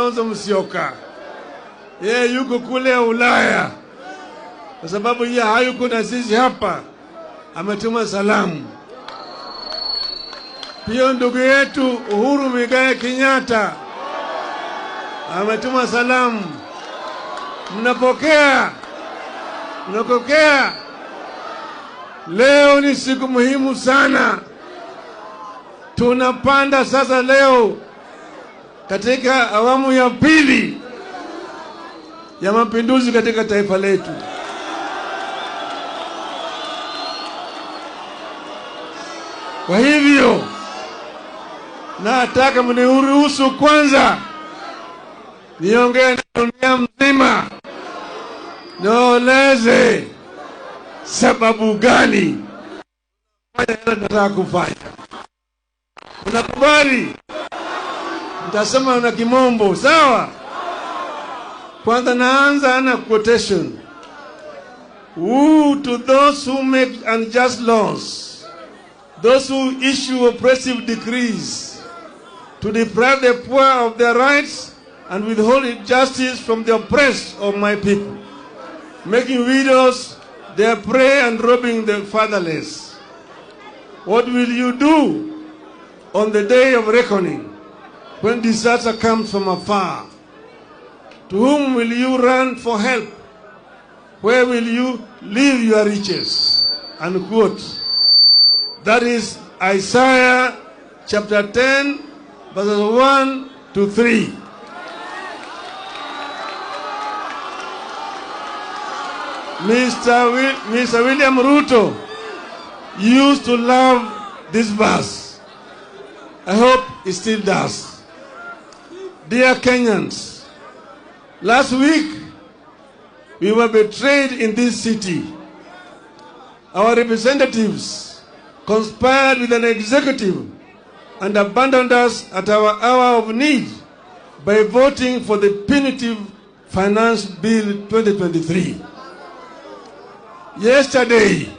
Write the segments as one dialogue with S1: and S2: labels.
S1: Kalonzo Musyoka. Yeye yuko kule Ulaya. Kwa sababu yeye hayuko na sisi hapa, ametuma salamu. Pia ndugu yetu Uhuru Muigai Kenyatta ametuma salamu. Mnapokea? Mnapokea? Leo ni siku muhimu sana. Tunapanda sasa leo katika awamu ya pili ya mapinduzi katika taifa letu. Kwa hivyo nataka mniruhusu kwanza niongee na dunia mzima, nieleze sababu gani nataka kufanya. Unakubali? Nitasema na kimombo, sawa? Kwanza naanza na quotation. Woe to those who make unjust laws, those who issue oppressive decrees, to deprive the poor of their rights and withhold justice from the oppressed of my people, making widows their prey and robbing the fatherless. What will you do on the day of reckoning, when disaster comes from afar? To whom will you run for help? Where will you leave your riches? Unquote. That is Isaiah chapter 10, verses 1 to 3. Mr. William Ruto used to love this verse. I hope he still does. Dear Kenyans, last week we were betrayed in this city. Our representatives conspired with an executive and abandoned us at our hour of need by voting for the punitive Finance Bill 2023. Yesterday,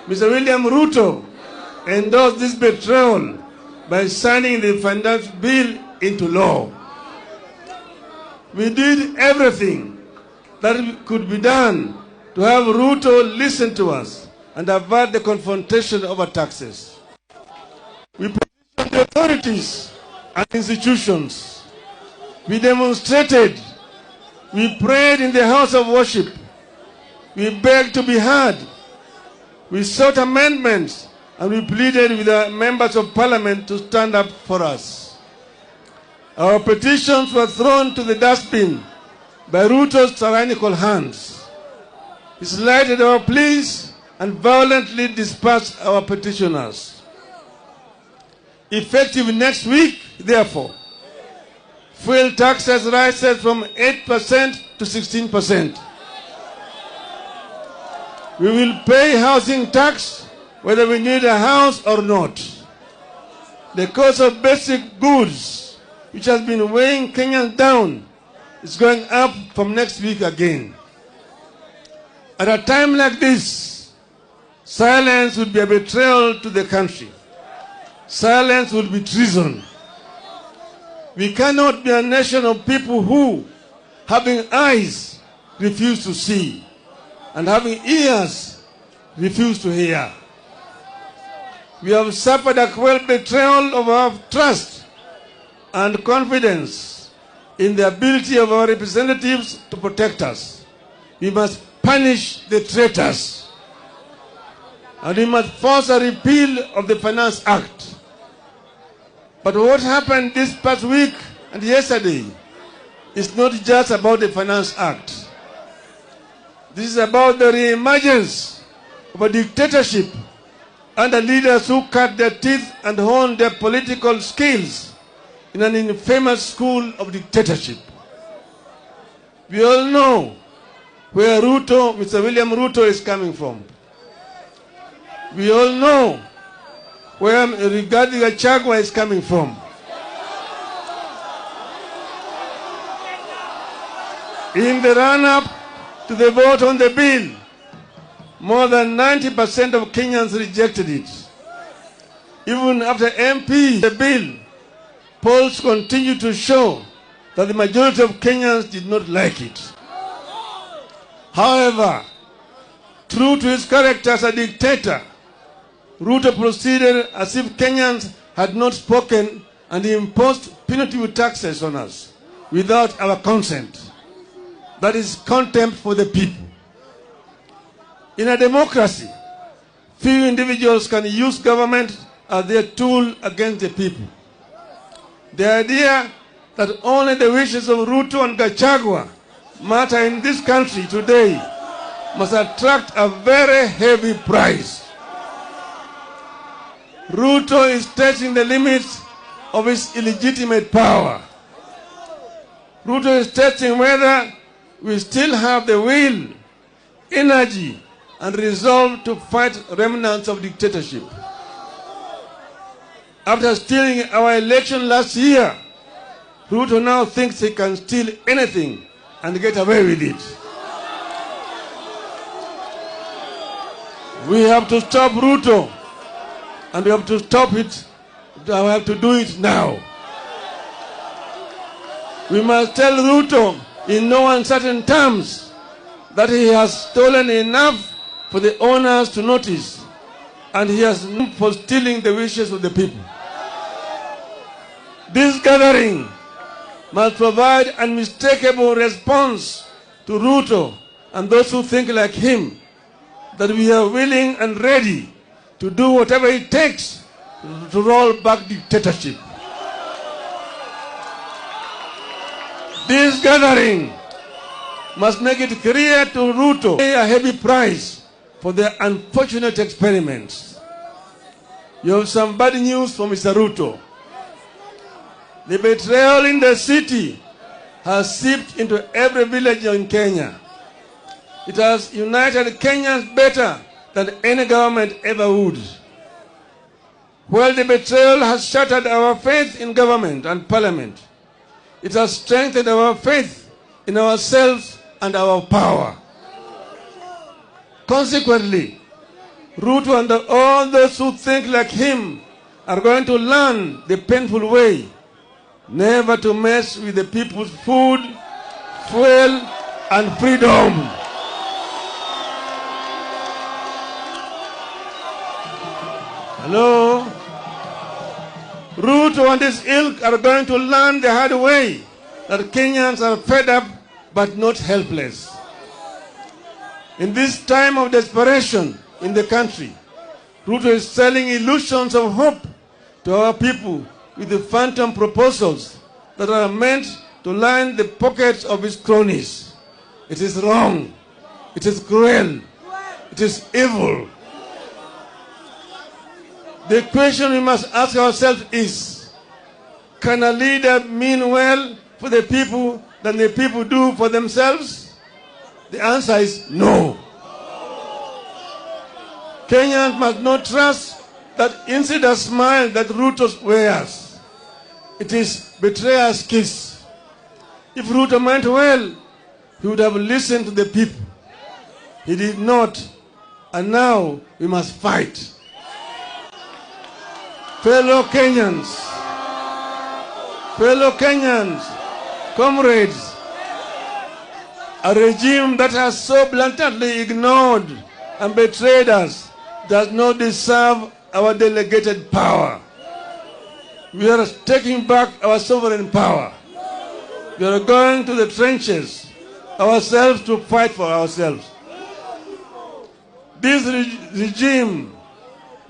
S1: Mr. William Ruto endorsed this betrayal by signing the Finance Bill into law. We did everything that could be done to have Ruto listen to us and avert the confrontation over taxes. We petitioned the authorities and institutions. We demonstrated. We prayed in the house of worship. We begged to be heard. We sought amendments, and we pleaded with the members of parliament to stand up for us. Our petitions were thrown to the dustbin by Ruto's tyrannical hands. He slighted our pleas and violently dispersed our petitioners. Effective next week, therefore, fuel taxes rises from 8% to 16%. We will pay housing tax whether we need a house or not. The cost of basic goods, which has been weighing Kenyans down, is going up from next week again. At a time like this, silence would be a betrayal to the country. Silence would be treason. We cannot be a nation of people who, having eyes, refuse to see, and having ears, refuse to hear. We have suffered a cruel betrayal of our trust and confidence in the ability of our representatives to protect us. We must punish the traitors, and we must force a repeal of the Finance Act. But what happened this past week and yesterday is not just about the Finance Act. This is about the re-emergence of a dictatorship under leaders who cut their teeth and honed their political skills in an infamous school of dictatorship. We all know where Mr. William Ruto is coming from. We all know where Rigathi Gachagua is coming from. In the run-up to the vote on the bill, more than 90% of Kenyans rejected it. Even after MP the bill, polls continue to show that the majority of Kenyans did not like it. However, true to his character as a dictator, Ruto proceeded as if Kenyans had not spoken, and he imposed punitive taxes on us without our consent. That is contempt for the people. In a democracy, few individuals can use government as their tool against the people. The idea that only the wishes of Ruto and Gachagua matter in this country today must attract a very heavy price. Ruto is testing the limits of his illegitimate power. Ruto is testing whether we still have the will, energy, and resolve to fight remnants of dictatorship. After stealing our election last year, Ruto now thinks he can steal anything and get away with it. We have to stop Ruto, and we have to stop it. We have to do it now. We must tell Ruto in no uncertain terms that he has stolen enough for the owners to notice, and he has known for stealing the wishes of the people. This gathering must provide an unmistakable response to Ruto and those who think like him, that we are willing and ready to do whatever it takes to roll back dictatorship. This gathering must make it clear to Ruto pay a heavy price for their unfortunate experiments. You have some bad news for Mr. Ruto. The betrayal in the city has seeped into every village in Kenya. It has united Kenyans better than any government ever would. While the betrayal has shattered our faith in government and parliament, it has strengthened our faith in ourselves and our power. Consequently, Ruto and all those who think like him are going to learn the painful way never to mess with the people's food, fuel, and freedom. Hello? Ruto and his ilk are going to learn the hard way that Kenyans are fed up but not helpless. In this time of desperation in the country, Ruto is selling illusions of hope to our people with the phantom proposals that are meant to line the pockets of his cronies. It is wrong. It is cruel. It is evil. The question we must ask ourselves is, can a leader mean well for the people than the people do for themselves? The answer is no. Kenyans must not trust that insider smile that Ruto wears. It is betrayer's kiss. If Ruto meant well, he would have listened to the people. He did not, and now we must fight. Fellow Kenyans, comrades, a regime that has so blatantly ignored and betrayed us does not deserve our delegated power. We are taking back our sovereign power. We are going to the trenches ourselves to fight for ourselves. This regime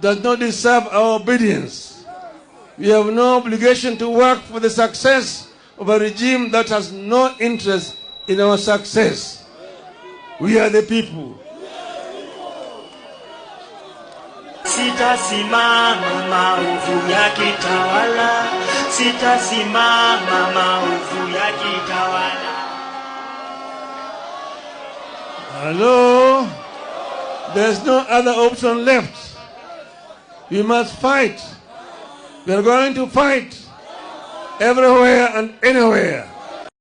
S1: does not deserve our obedience. We have no obligation to work for the success of a regime that has no interest in our success. We are the people.
S2: Sitasimama maovu yakitawala, sitasimama maovu yakitawala.
S1: Hello? There's no other option left. We must fight. We are going to fight everywhere and anywhere.